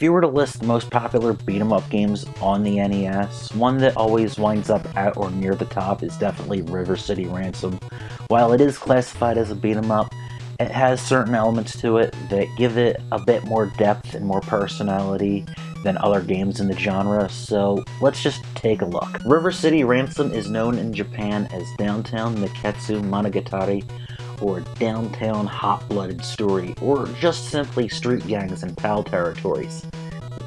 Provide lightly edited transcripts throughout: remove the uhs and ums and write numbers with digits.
If you were to list the most popular beat-em-up games on the NES, one that always winds up at or near the top is definitely River City Ransom. While it is classified as a beat-em-up, it has certain elements to it that give it a bit more depth and more personality than other games in the genre, so let's just take a look. River City Ransom is known in Japan as Downtown Neketsu Monogatari, or Downtown Hot-Blooded Story, or just simply Street Gangs and PAL territories.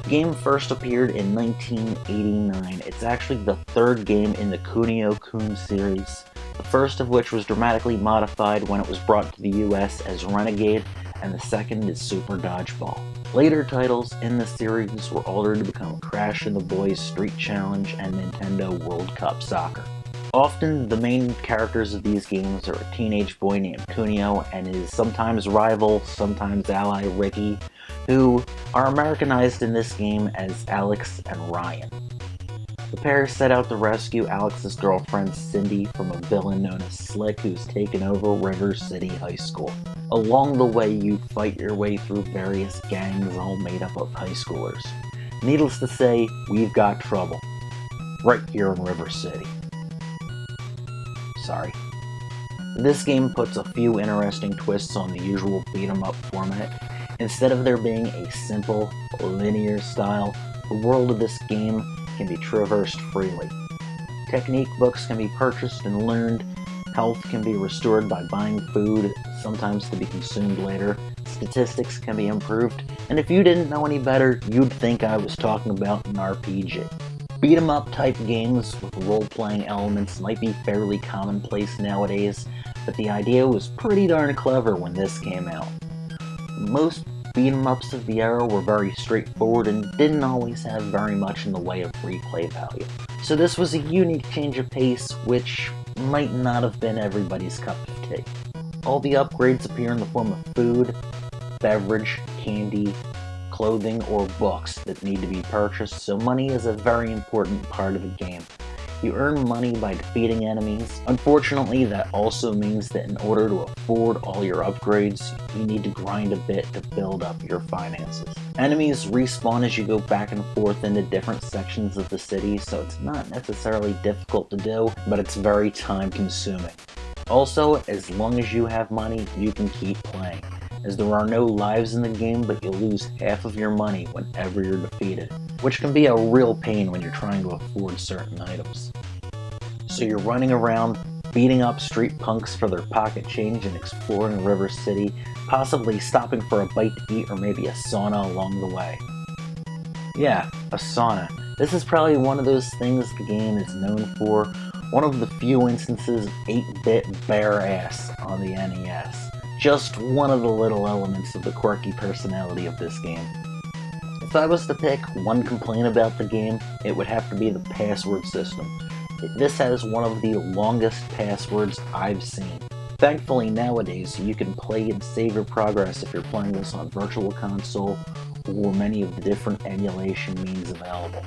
The game first appeared in 1989. It's actually the third game in the Kunio-kun series, the first of which was dramatically modified when it was brought to the US as Renegade, and the second is Super Dodgeball. Later titles in the series were altered to become Crash and the Boys Street Challenge and Nintendo World Cup Soccer. Often, the main characters of these games are a teenage boy named Kunio and his sometimes rival, sometimes ally Ricky, who are Americanized in this game as Alex and Ryan. The pair set out to rescue Alex's girlfriend Cindy from a villain known as Slick, who's taken over River City High School. Along the way, you fight your way through various gangs all made up of high schoolers. Needless to say, we've got trouble. Right here in River City. Sorry. This game puts a few interesting twists on the usual beat-em-up format. Instead of there being a simple, linear style, the world of this game can be traversed freely. Technique books can be purchased and learned. Health can be restored by buying food, sometimes to be consumed later. Statistics can be improved, and if you didn't know any better, you'd think I was talking about an RPG. Beat-em-up type games with role-playing elements might be fairly commonplace nowadays, but the idea was pretty darn clever when this came out. Most beat-em-ups of the era were very straightforward and didn't always have very much in the way of replay value. So this was a unique change of pace, which might not have been everybody's cup of tea. All the upgrades appear in the form of food, beverage, candy, clothing, or books that need to be purchased, so money is a very important part of the game. You earn money by defeating enemies. Unfortunately, that also means that in order to afford all your upgrades, you need to grind a bit to build up your finances. Enemies respawn as you go back and forth into different sections of the city, so it's not necessarily difficult to do, but it's very time consuming. Also, as long as you have money, you can keep playing, as there are no lives in the game, but you lose half of your money whenever you're defeated, which can be a real pain when you're trying to afford certain items. So you're running around, beating up street punks for their pocket change and exploring River City, possibly stopping for a bite to eat or maybe a sauna along the way. Yeah, a sauna. This is probably one of those things the game is known for, one of the few instances of 8-bit bare ass on the NES. Just one of the little elements of the quirky personality of this game. If I was to pick one complaint about the game, it would have to be the password system. This has one of the longest passwords I've seen. Thankfully nowadays you can play and save your progress if you're playing this on Virtual Console or many of the different emulation means available.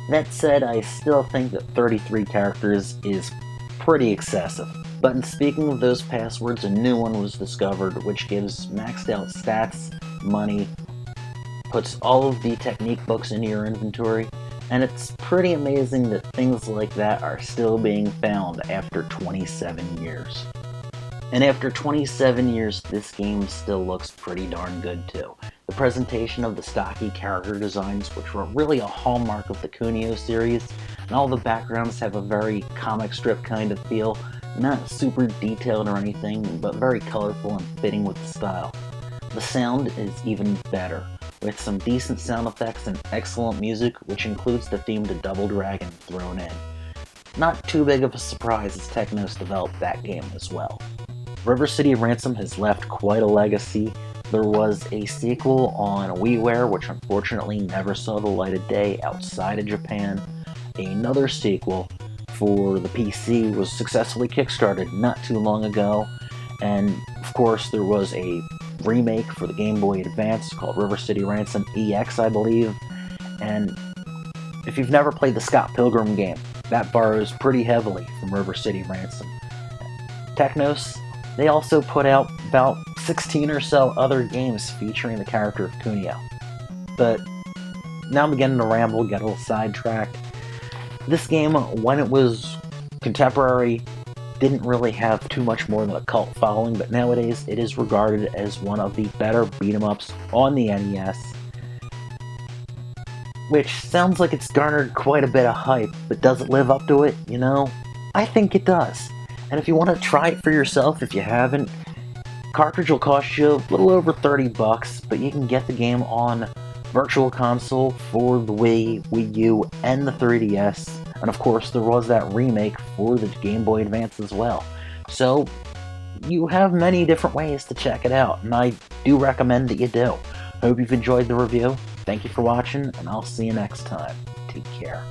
That said, I still think that 33 characters is pretty excessive. But in speaking of those passwords, a new one was discovered which gives maxed out stats, money, puts all of the technique books into your inventory, and it's pretty amazing that things like that are still being found after 27 years. And after 27 years, this game still looks pretty darn good too. The presentation of the Stocky character designs, which were really a hallmark of the Kunio series, and all the backgrounds have a very comic strip kind of feel, not super detailed or anything, but very colorful and fitting with the style. The sound is even better, with some decent sound effects and excellent music, which includes the theme to Double Dragon thrown in. Not too big of a surprise as Technos developed that game as well. River City Ransom has left quite a legacy. There was a sequel on WiiWare, which unfortunately never saw the light of day outside of Japan. Another sequel for the PC was successfully kickstarted not too long ago, and of course there was a remake for the Game Boy Advance called River City Ransom EX, I believe, and if you've never played the Scott Pilgrim game, that borrows pretty heavily from River City Ransom. Technos, they also put out about 16 or so other games featuring the character of Kunio. But now I'm beginning to ramble, get a little sidetracked. This game, when it was contemporary, didn't really have too much more than a cult following, but nowadays it is regarded as one of the better beat-em-ups on the NES, which sounds like it's garnered quite a bit of hype, but does it live up to it, you know? I think it does. And if you want to try it for yourself, if you haven't, cartridge will cost you a little over $30, but you can get the game on Virtual Console for the Wii, Wii U, and the 3DS. And of course, there was that remake for the Game Boy Advance as well. So, you have many different ways to check it out, and I do recommend that you do. Hope you've enjoyed the review. Thank you for watching, and I'll see you next time. Take care.